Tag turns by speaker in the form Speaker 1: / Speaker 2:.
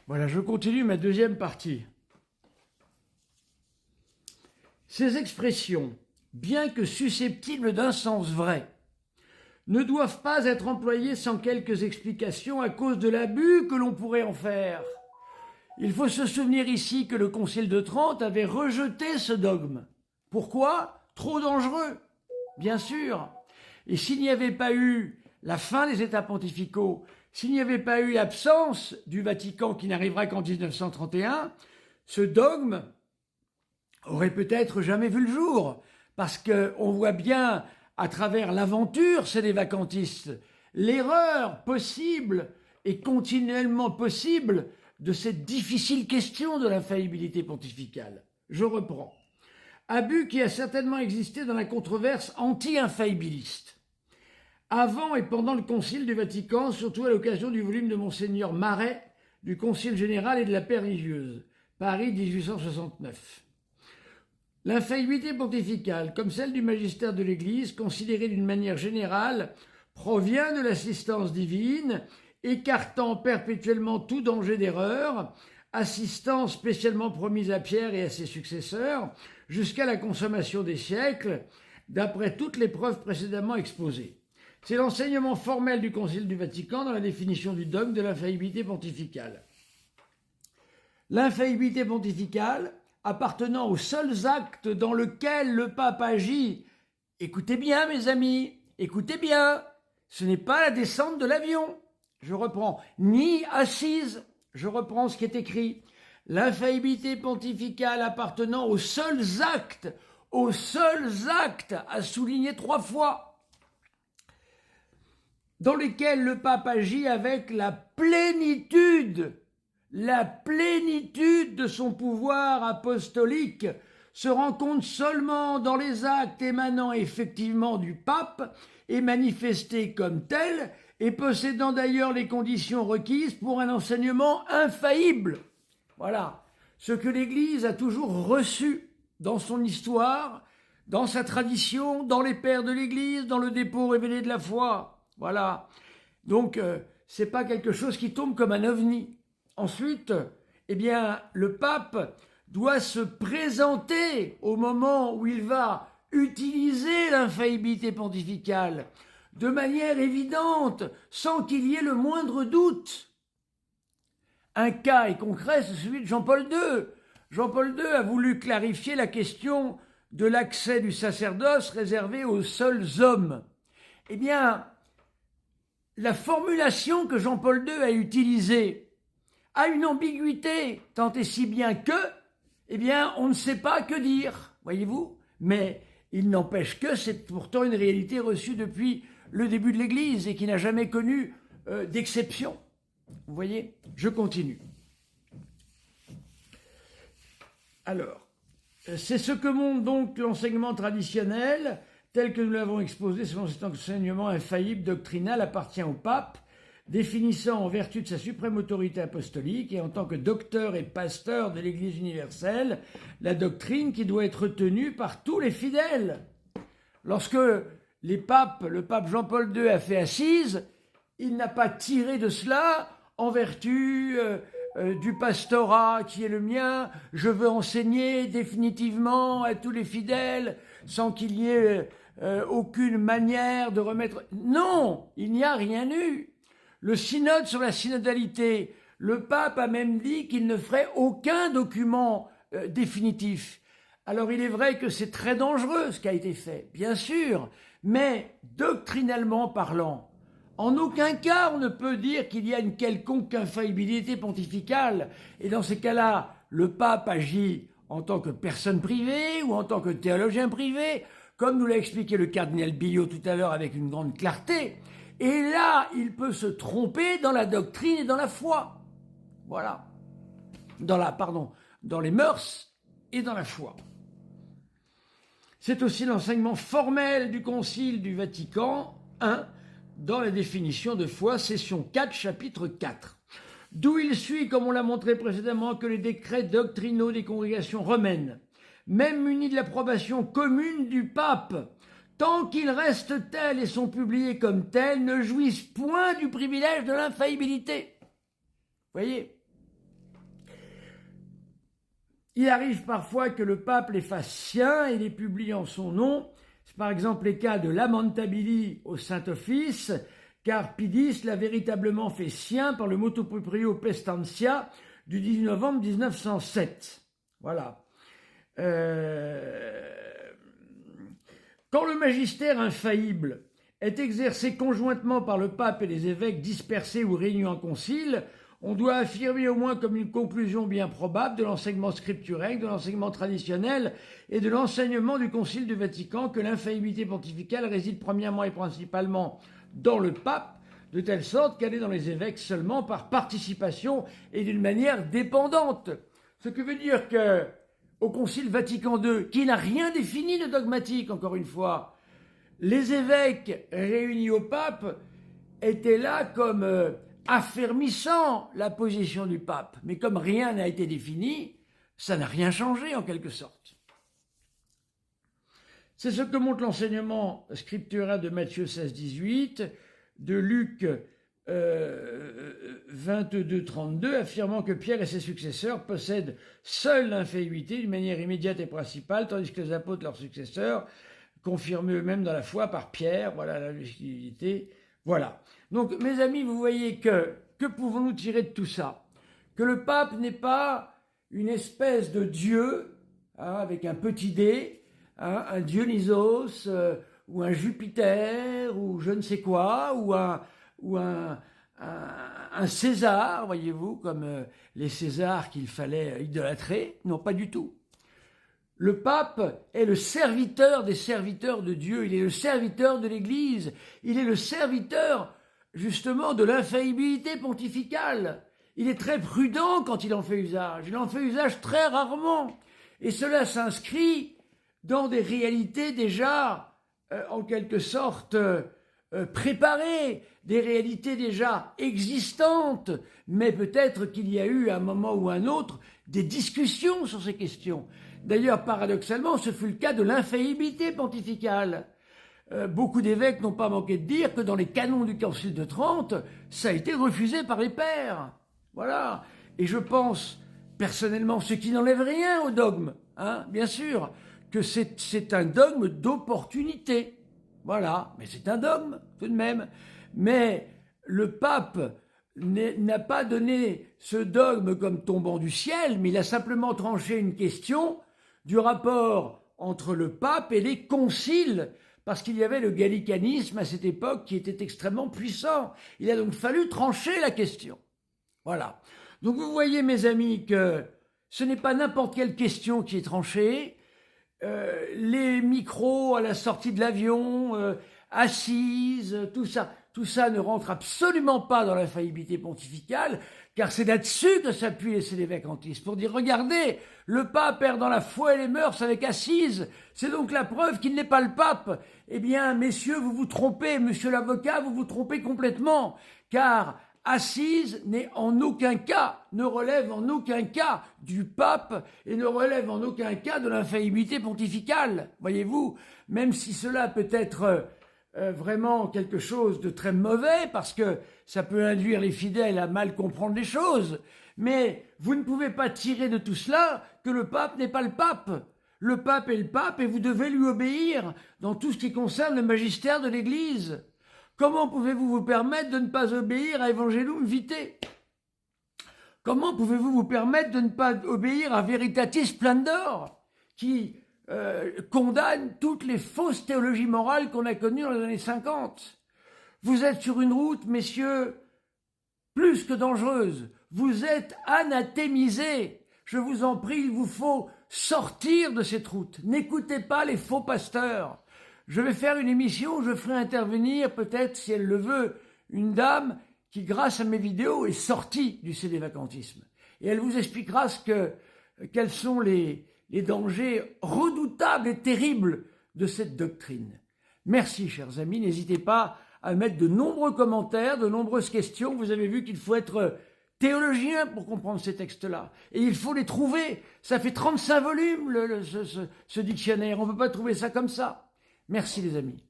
Speaker 1: Voilà, je continue ma deuxième partie. Ces expressions, bien que susceptibles d'un sens vrai, ne doivent pas être employées sans quelques explications à cause de l'abus que l'on pourrait en faire. Il faut se souvenir ici que le Concile de Trente avait rejeté ce dogme. Pourquoi ? Trop dangereux, bien sûr. Et s'il n'y avait pas eu la fin des États pontificaux, s'il n'y avait pas eu l'absence du Vatican qui n'arrivera qu'en 1931, ce dogme aurait peut-être jamais vu le jour, parce qu'on voit bien à travers l'aventure, c'est des vacantistes, l'erreur possible et continuellement possible de cette difficile question de l'infaillibilité pontificale. Je reprends. Abus qui a certainement existé dans la controverse anti-infaillibiliste. Avant et pendant le Concile du Vatican, surtout à l'occasion du volume de Monseigneur Maret du Concile général et de la paix religieuse, Paris 1869. L'infaillibilité pontificale, comme celle du magistère de l'Église, considérée d'une manière générale, provient de l'assistance divine, écartant perpétuellement tout danger d'erreur, assistance spécialement promise à Pierre et à ses successeurs, jusqu'à la consommation des siècles, d'après toutes les preuves précédemment exposées. C'est l'enseignement formel du Concile du Vatican dans la définition du dogme de l'infaillibilité pontificale. L'infaillibilité pontificale, appartenant aux seuls actes dans lesquels le pape agit, écoutez bien mes amis, écoutez bien, ce n'est pas la descente de l'avion, je reprends, ni assise, je reprends ce qui est écrit, l'infaillibilité pontificale appartenant aux seuls actes, à souligner 3 fois, dans lesquels le pape agit avec la plénitude de son pouvoir apostolique, se rencontre seulement dans les actes émanant effectivement du pape et manifestés comme tels, et possédant d'ailleurs les conditions requises pour un enseignement infaillible. Voilà, ce que l'Église a toujours reçu dans son histoire, dans sa tradition, dans les pères de l'Église, dans le dépôt révélé de la foi. Voilà, donc c'est pas quelque chose qui tombe comme un ovni. Ensuite, eh bien, le pape doit se présenter au moment où il va utiliser l'infaillibilité pontificale de manière évidente, sans qu'il y ait le moindre doute. Un cas est concret, c'est celui de Jean-Paul II. Jean-Paul II a voulu clarifier la question de l'accès du sacerdoce réservé aux seuls hommes. Eh bien, la formulation que Jean-Paul II a utilisée a une ambiguïté, tant et si bien que, eh bien, on ne sait pas que dire, voyez-vous. Mais il n'empêche que c'est pourtant une réalité reçue depuis le début de l'Église et qui n'a jamais connu d'exception. Vous voyez ? Je continue. Alors, c'est ce que montre donc l'enseignement traditionnel, tel que nous l'avons exposé selon cet enseignement infaillible doctrinal appartient au pape, définissant en vertu de sa suprême autorité apostolique et en tant que docteur et pasteur de l'Église universelle, la doctrine qui doit être tenue par tous les fidèles. Lorsque le pape Jean-Paul II a fait assise, il n'a pas tiré de cela en vertu du pastorat qui est le mien, je veux enseigner définitivement à tous les fidèles sans qu'il y ait aucune manière de remettre... Non, il n'y a rien eu. Le synode sur la synodalité, le pape a même dit qu'il ne ferait aucun document définitif. Alors il est vrai que c'est très dangereux ce qui a été fait, bien sûr, mais doctrinalement parlant, en aucun cas on ne peut dire qu'il y a une quelconque infaillibilité pontificale. Et dans ces cas-là, le pape agit en tant que personne privée ou en tant que théologien privé, comme nous l'a expliqué le cardinal Billot tout à l'heure avec une grande clarté. Et là, il peut se tromper dans la doctrine et dans la foi. Voilà. Dans les mœurs et dans la foi. C'est aussi l'enseignement formel du Concile du Vatican I dans la définition de foi, session 4, chapitre 4. D'où il suit, comme on l'a montré précédemment, que les décrets doctrinaux des congrégations romaines, même munis de l'approbation commune du pape, tant qu'ils restent tels et sont publiés comme tels, ne jouissent point du privilège de l'infaillibilité. Voyez ? il arrive parfois que le pape les fasse siens et les publie en son nom. C'est par exemple les cas de Lamentabili au Saint-Office, car Pidis l'a véritablement fait sien par le motu proprio Pestantia du 19 novembre 1907. Voilà. Quand le magistère infaillible est exercé conjointement par le pape et les évêques dispersés ou réunis en concile, on doit affirmer au moins comme une conclusion bien probable de l'enseignement scripturel, de l'enseignement traditionnel et de l'enseignement du Concile du Vatican que l'infaillibilité pontificale réside premièrement et principalement dans le pape, de telle sorte qu'elle est dans les évêques seulement par participation et d'une manière dépendante. Ce qui veut dire que au Concile Vatican II, qui n'a rien défini de dogmatique, encore une fois, les évêques réunis au pape étaient là comme affermissant la position du pape. Mais comme rien n'a été défini, ça n'a rien changé en quelque sorte. C'est ce que montre l'enseignement scriptural de Matthieu 16-18, de Luc 22-32, affirmant que Pierre et ses successeurs possèdent seuls l'infaillibilité d'une manière immédiate et principale, tandis que les apôtres, leurs successeurs, confirmés eux-mêmes dans la foi par Pierre, voilà la légitimité. Voilà. Donc, mes amis, vous voyez que pouvons-nous tirer de tout ça? Que le pape n'est pas une espèce de dieu, avec un petit dé, un Dionysos, ou un Jupiter, ou je ne sais quoi, ou un César, voyez-vous, comme les Césars qu'il fallait idolâtrer. Non, pas du tout. Le pape est le serviteur des serviteurs de Dieu, il est le serviteur de l'Église, il est le serviteur justement de l'infaillibilité pontificale. Il est très prudent quand il en fait usage, il en fait usage très rarement. Et cela s'inscrit dans des réalités déjà, en quelque sorte, préparées, des réalités déjà existantes, mais peut-être qu'il y a eu à un moment ou à un autre des discussions sur ces questions. D'ailleurs, paradoxalement, ce fut le cas de l'infaillibilité pontificale. Beaucoup d'évêques n'ont pas manqué de dire que dans les canons du Concile de Trente, ça a été refusé par les pères. Voilà. Et je pense, personnellement, ce qui n'enlève rien au dogme, bien sûr, que c'est un dogme d'opportunité. Voilà. Mais c'est un dogme, tout de même. Mais le pape n'a pas donné ce dogme comme tombant du ciel, mais il a simplement tranché une question du rapport entre le pape et les conciles, parce qu'il y avait le gallicanisme à cette époque qui était extrêmement puissant. Il a donc fallu trancher la question. Voilà. Donc vous voyez, mes amis, que ce n'est pas n'importe quelle question qui est tranchée. Les micros à la sortie de l'avion, assises, tout ça ne rentre absolument pas dans l'infaillibilité pontificale, car c'est là-dessus que s'appuient les sédévacantistes, pour dire, regardez, le pape perd dans la foi et les mœurs avec Assise, c'est donc la preuve qu'il n'est pas le pape. Eh bien, messieurs, vous vous trompez, monsieur l'avocat, vous vous trompez complètement, car Assise n'est en aucun cas, ne relève en aucun cas du pape et ne relève en aucun cas de l'infaillibilité pontificale, voyez-vous, même si cela peut être vraiment quelque chose de très mauvais, parce que ça peut induire les fidèles à mal comprendre les choses, mais vous ne pouvez pas tirer de tout cela que le pape n'est pas le pape. Le pape est le pape et vous devez lui obéir dans tout ce qui concerne le magistère de l'Église. Comment pouvez-vous vous permettre de ne pas obéir à Evangelum Vitae? Comment pouvez-vous vous permettre de ne pas obéir à Veritatis Splendor, qui condamne toutes les fausses théologies morales qu'on a connues dans les années 50? Vous êtes sur une route, messieurs, plus que dangereuse. Vous êtes anathémisés. Je vous en prie, il vous faut sortir de cette route. N'écoutez pas les faux pasteurs. Je vais faire une émission où je ferai intervenir, peut-être, si elle le veut, une dame qui, grâce à mes vidéos, est sortie du sédévacantisme. Et elle vous expliquera quels sont les dangers redoutables et terribles de cette doctrine. Merci, chers amis. N'hésitez pas à mettre de nombreux commentaires, de nombreuses questions. Vous avez vu qu'il faut être théologien pour comprendre ces textes-là. Et il faut les trouver. Ça fait 35 volumes, ce dictionnaire. On ne peut pas trouver ça comme ça. Merci, les amis.